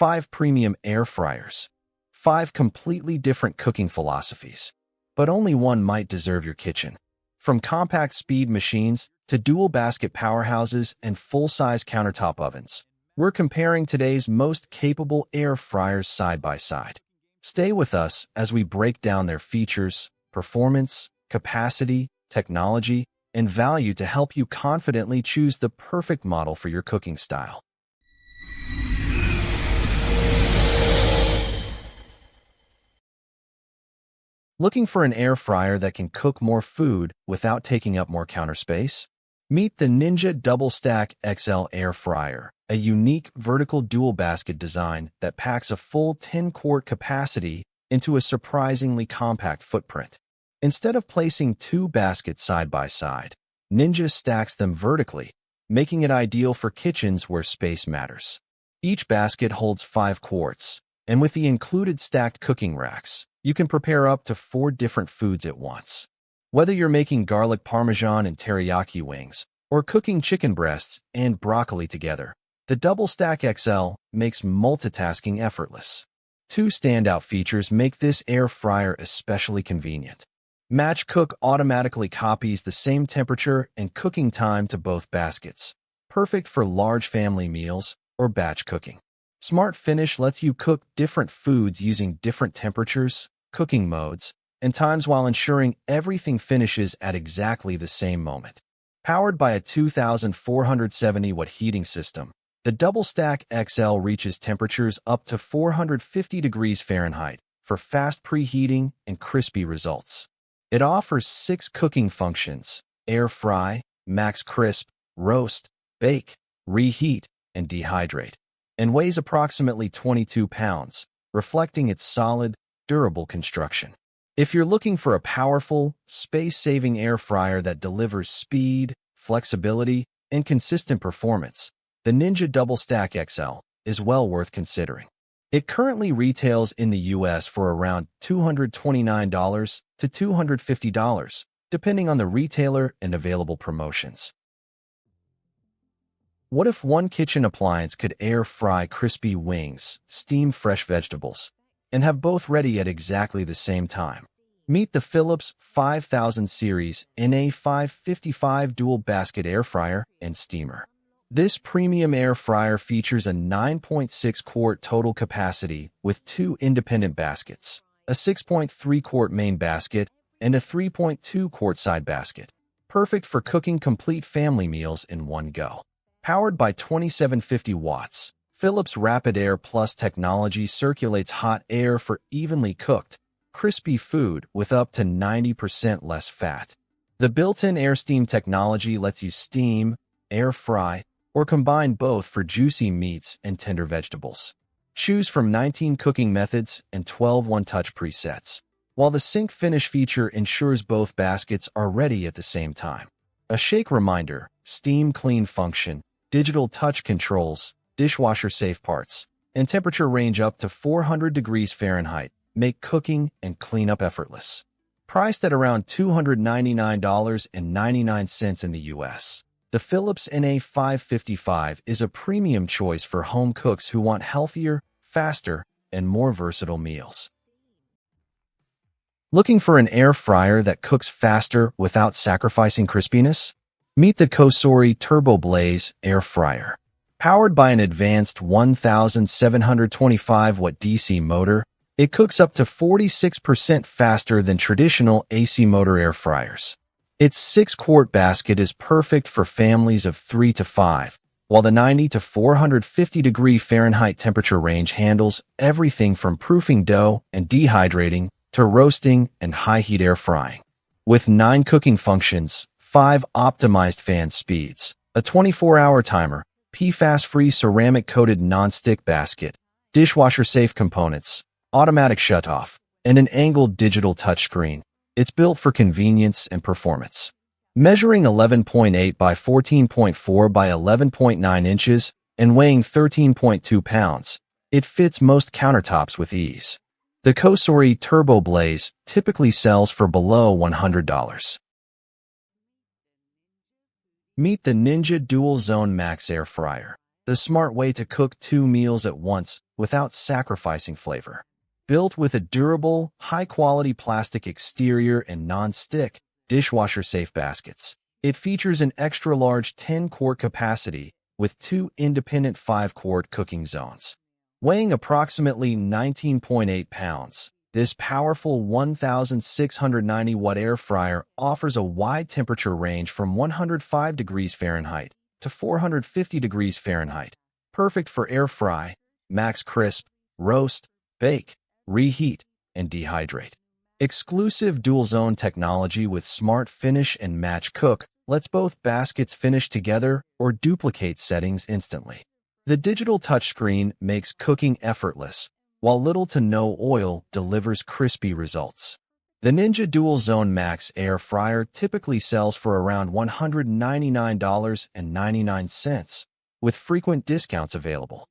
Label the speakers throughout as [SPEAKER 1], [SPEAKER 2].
[SPEAKER 1] 5 premium air fryers. 5 completely different cooking philosophies. But only one might deserve your kitchen. From compact speed machines to dual basket powerhouses and full-size countertop ovens, we're comparing today's most capable air fryers side by side. Stay with us as we break down their features, performance, capacity, technology, and value to help you confidently choose the perfect model for your cooking style. Looking for an air fryer that can cook more food without taking up more counter space? Meet the Ninja DoubleStack XL air fryer, a unique vertical dual basket design that packs a full 10-quart capacity into a surprisingly compact footprint. Instead of placing 2 baskets side by side, Ninja stacks them vertically, making it ideal for kitchens where space matters. Each basket holds 5 quarts, and with the included stacked cooking racks, you can prepare up to 4 different foods at once. Whether you're making garlic parmesan and teriyaki wings, or cooking chicken breasts and broccoli together, the DoubleStack XL makes multitasking effortless. 2 standout features make this air fryer especially convenient. Match Cook automatically copies the same temperature and cooking time to both baskets, perfect for large family meals or batch cooking. Smart Finish lets you cook different foods using different temperatures, cooking modes, and times while ensuring everything finishes at exactly the same moment. Powered by a 2,470-watt heating system, the DoubleStack XL reaches temperatures up to 450 degrees Fahrenheit for fast preheating and crispy results. It offers 6 cooking functions: air fry, max crisp, roast, bake, reheat, and dehydrate, and weighs approximately 22 pounds, reflecting its solid, durable construction. If you're looking for a powerful, space-saving air fryer that delivers speed, flexibility, and consistent performance, the Ninja DoubleStack XL is well worth considering. It currently retails in the US for around $229 to $250, depending on the retailer and available promotions. What if one kitchen appliance could air fry crispy wings, steam fresh vegetables, and have both ready at exactly the same time? Meet the Philips 5000 series NA555 dual basket air fryer and steamer. This premium air fryer features a 9.6-quart total capacity with 2 independent baskets, a 6.3-quart main basket, and a 3.2-quart side basket, perfect for cooking complete family meals in one go. Powered by 2750 watts, Philips Rapid Air Plus technology circulates hot air for evenly cooked, crispy food with up to 90% less fat. The built-in AirSteam technology lets you steam, air fry, or combine both for juicy meats and tender vegetables. Choose from 19 cooking methods and 12 one-touch presets, while the Sync Finish feature ensures both baskets are ready at the same time. A shake reminder, steam clean function, digital touch controls, dishwasher-safe parts, and temperature range up to 400 degrees Fahrenheit make cooking and cleanup effortless. Priced at around $299.99 in the US, the Philips NA555 is a premium choice for home cooks who want healthier, faster, and more versatile meals. Looking for an air fryer that cooks faster without sacrificing crispiness? Meet the COSORI TurboBlaze air fryer. Powered by an advanced 1,725-watt DC motor, it cooks up to 46% faster than traditional AC motor air fryers. Its 6-quart basket is perfect for families of 3 to 5, while the 90 to 450 degree Fahrenheit temperature range handles everything from proofing dough and dehydrating to roasting and high-heat air frying. With 9 cooking functions, 5 optimized fan speeds, a 24-hour timer, PFAS-free ceramic-coated non-stick basket, dishwasher-safe components, automatic shutoff, and an angled digital touchscreen, it's built for convenience and performance. Measuring 11.8 by 14.4 by 11.9 inches and weighing 13.2 pounds, it fits most countertops with ease. The COSORI TurboBlaze typically sells for below $100. Meet the Ninja Dual Zone Max Air Fryer. the smart way to cook 2 meals at once without sacrificing flavor. Built with a durable, high-quality plastic exterior and non-stick, dishwasher-safe baskets, it features an extra-large 10-quart capacity with 2 independent 5-quart cooking zones. Weighing approximately 19.8 pounds, this powerful 1,690-watt air fryer offers a wide temperature range from 105 degrees Fahrenheit to 450 degrees Fahrenheit, perfect for air fry, max crisp, roast, bake, reheat, and dehydrate. Exclusive dual-zone technology with smart finish and match cook lets both baskets finish together or duplicate settings instantly. The digital touchscreen makes cooking effortless, while little to no oil delivers crispy results. The Ninja DualZone Max air fryer typically sells for around $199.99, with frequent discounts available.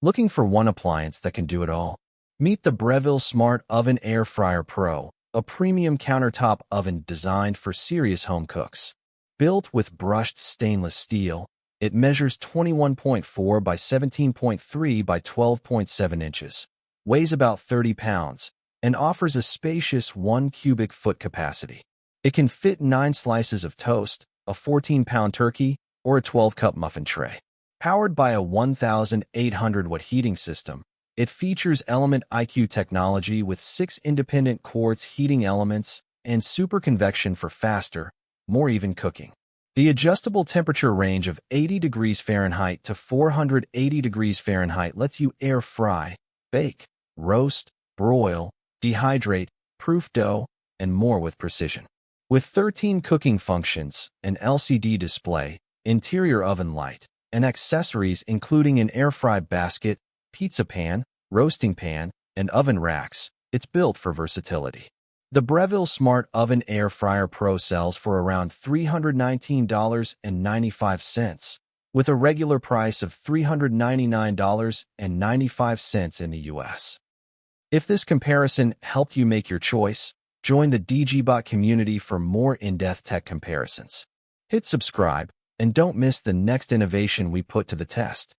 [SPEAKER 1] Looking for one appliance that can do it all? Meet the Breville Smart Oven Air Fryer Pro, a premium countertop oven designed for serious home cooks. Built with brushed stainless steel, it measures 21.4 by 17.3 by 12.7 inches, weighs about 30 pounds, and offers a spacious 1 cubic foot capacity. It can fit 9 slices of toast, a 14-pound turkey, or a 12-cup muffin tray. Powered by a 1,800-watt heating system, it features Element IQ technology with 6 independent quartz heating elements and super convection for faster, more even cooking. The adjustable temperature range of 80 degrees Fahrenheit to 480 degrees Fahrenheit lets you air fry, bake, roast, broil, dehydrate, proof dough, and more with precision. With 13 cooking functions, an LCD display, interior oven light, and accessories including an air fry basket, pizza pan, roasting pan, and oven racks, it's built for versatility. The Breville Smart Oven Air Fryer Pro sells for around $319.95, with a regular price of $399.95 in the US. If this comparison helped you make your choice, join the digibot community for more in-depth tech comparisons. Hit subscribe, and don't miss the next innovation we put to the test.